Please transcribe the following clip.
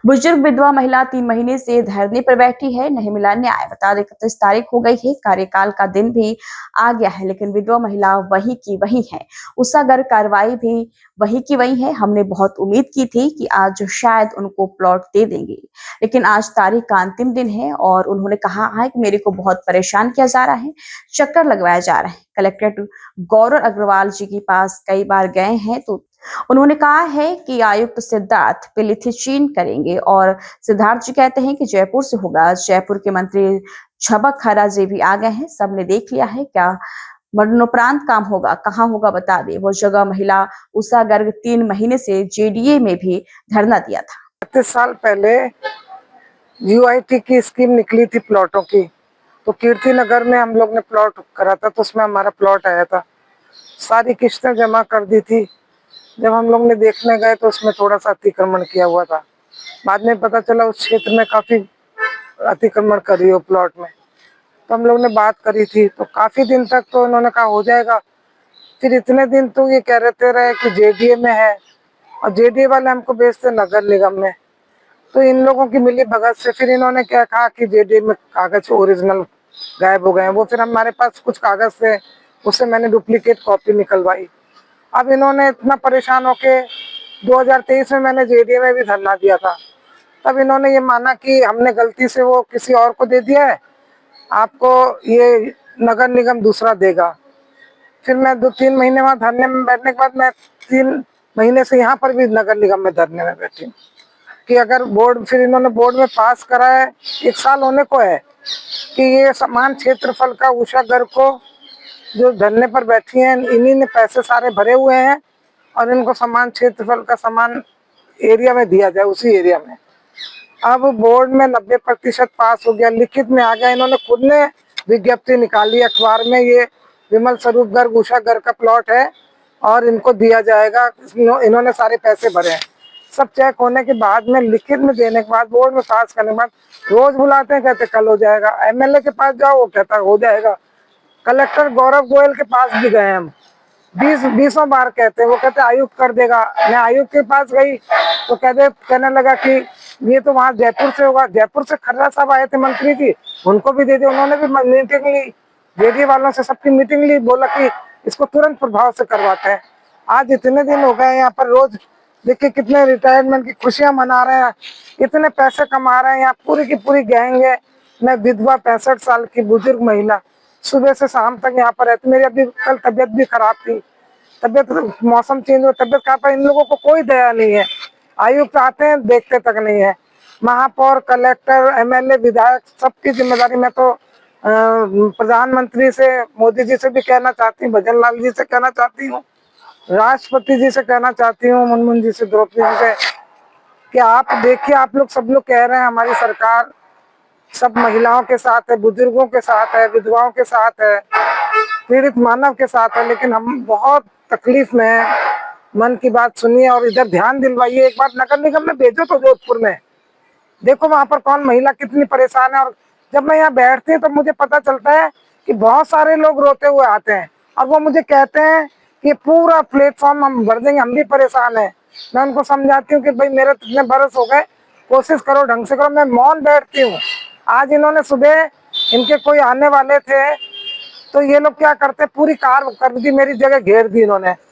बुजुर्ग विधवा महिला 3 महीने से धरने पर बैठी है, नहीं मिला न्याय। बता दें 31 तारीख हो गई है, कार्यकाल का दिन भी आ गया है, लेकिन विधवा महिला वही की वही है। उषागढ़ कार्रवाई भी वही की वही है। हमने बहुत उम्मीद की थी कि आज शायद उनको प्लॉट दे देंगे, लेकिन आज तारीख का अंतिम दिन है और उन्होंने कहा है कि मेरे को बहुत परेशान किया जा रहा है, चक्कर लगवाया जा रहा है। कलेक्टर गौरव अग्रवाल जी के पास कई बार गए हैं तो उन्होंने कहा है कि आयुक्त सिद्धार्थ पिलिथिचीन करेंगे और सिद्धार्थ जी कहते हैं कि जयपुर से होगा। जयपुर के मंत्री छबक खरा जी भी आ गए हैं, सबने देख लिया है क्या मरणोपरांत काम होगा, कहाँ होगा बता दे। वो जगह महिला उषा गर्ग 3 महीने से जेडीए में भी धरना दिया था। 35 साल पहले यूआईटी की स्कीम निकली थी प्लॉटों की, तो कीर्ति नगर में हम लोग ने प्लॉट करा था, तो उसमें हमारा प्लॉट आया था। सारी किस्तें जमा कर दी थी। जब हम लोग ने देखने गए तो उसमें थोड़ा सा अतिक्रमण किया हुआ था। बाद में पता चला उस क्षेत्र में काफी अतिक्रमण करी हो प्लॉट में। तो हम लोग ने बात करी थी, तो काफी दिन तक तो उन्होंने कहा हो जाएगा। फिर इतने दिन तो ये कह रहे कि जेडीए में है, और जेडीए वाले हमको भेजते नगर निगम में। तो इन लोगों की मिली भगत से फिर इन्होंने क्या कहा कि जेडीए में कागज ओरिजिनल गायब हो गए हैं। वो फिर हमारे पास कुछ कागज थे, उससे मैंने डुप्लीकेट कॉपी निकलवाई। अब इन्होंने इतना परेशान होके 2023 में मैंने जेडीए में भी धरना दिया था। तब इन्होंने ये माना कि हमने गलती से वो किसी और को दे दिया है, आपको ये नगर निगम दूसरा देगा। फिर मैं 2-3 महीने वहाँ धरने में बैठने के बाद मैं 3 महीने से यहाँ पर भी नगर निगम में धरने में बैठी कि अगर बोर्ड, फिर इन्होंने बोर्ड में पास करा है, 1 साल होने को है, कि ये समान क्षेत्रफल का उषागढ़ को जो धरने पर बैठी हैं, इन्हीं ने पैसे सारे भरे हुए हैं और इनको समान क्षेत्रफल का समान एरिया में दिया जाए, उसी एरिया में। अब बोर्ड में 90% पास हो गया, लिखित में आ गया। इन्होंने खुद ने विज्ञप्ति निकाली अखबार में, ये विमल स्वरूप गर्ग उषागढ़ का प्लॉट है और इनको दिया जाएगा। इन्होंने सारे पैसे भरे हैं। सब चेक होने के बाद में, लिखित में देने के बाद, बोर्ड में पास करने के बाद रोज बुलाते हैं, कहते कल हो जाएगा। एमएलए के पास जाओ, वो कहता है हो जाएगा। कलेक्टर गौरव गोयल के पास भी गए हम, 20 बार कहते हैं, वो कहते आयुक्त कर देगा। मैं आयुक्त के पास गई तो कहने लगा कि ये तो वहाँ जयपुर से होगा। जयपुर से खर्रा साहब आए थे मंत्री जी, उनको भी दे दिया। उन्होंने भी मीटिंग ली, जेडीए वालों से सबकी मीटिंग ली, बोला कि इसको तुरंत प्रभाव से करवाते हैं। आज इतने दिन हो गए, यहाँ पर रोज देखिए कितने रिटायरमेंट की खुशियां मना रहे हैं, इतने पैसे कमा रहे हैं। यहाँ पूरी की पूरी गैंग है। मैं विधवा 65 साल की बुजुर्ग महिला, सुबह से शाम तक यहाँ पर रहती। मेरी अभी कल तबीयत भी खराब थी, तबीयत, मौसम चेंज हो, तबीयत खराब है। इन लोगों को कोई दया नहीं है। आयुक्त आते हैं, देखते तक नहीं है। महापौर, कलेक्टर, एमएलए, विधायक, सबकी जिम्मेदारी। मैं तो प्रधानमंत्री से, मोदी जी से भी कहना चाहती हूँ, भजन लाल जी से कहना चाहती हूँ, राष्ट्रपति जी से कहना चाहती हूँ, मुनमुन जी से, द्रौपदी जी से, कि आप देखिए, आप लोग सब लोग कह रहे हैं हमारी सरकार सब महिलाओं के साथ है, बुजुर्गों के साथ है, विधवाओं के साथ है, पीड़ित मानव के साथ है, लेकिन हम बहुत तकलीफ में हैं। मन की बात सुनिए और इधर ध्यान दिलवाइए। एक बार नगर निगम में भेजो तो जोधपुर में, देखो वहां पर कौन महिला कितनी परेशान है। और जब मैं यहाँ बैठती हूँ तो मुझे पता चलता है कि बहुत सारे लोग रोते हुए आते हैं और वो मुझे कहते हैं कि पूरा प्लेटफॉर्म हम भर देंगे, हम भी परेशान है। मैं उनको समझाती हूँ कि भाई मेरे इतने बरस हो गए, कोशिश करो, ढंग से करो। मैं मौन बैठती हूँ। आज इन्होंने सुबह, इनके कोई आने वाले थे तो ये लोग क्या करते, पूरी कार कर दी, मेरी जगह घेर दी इन्होंने।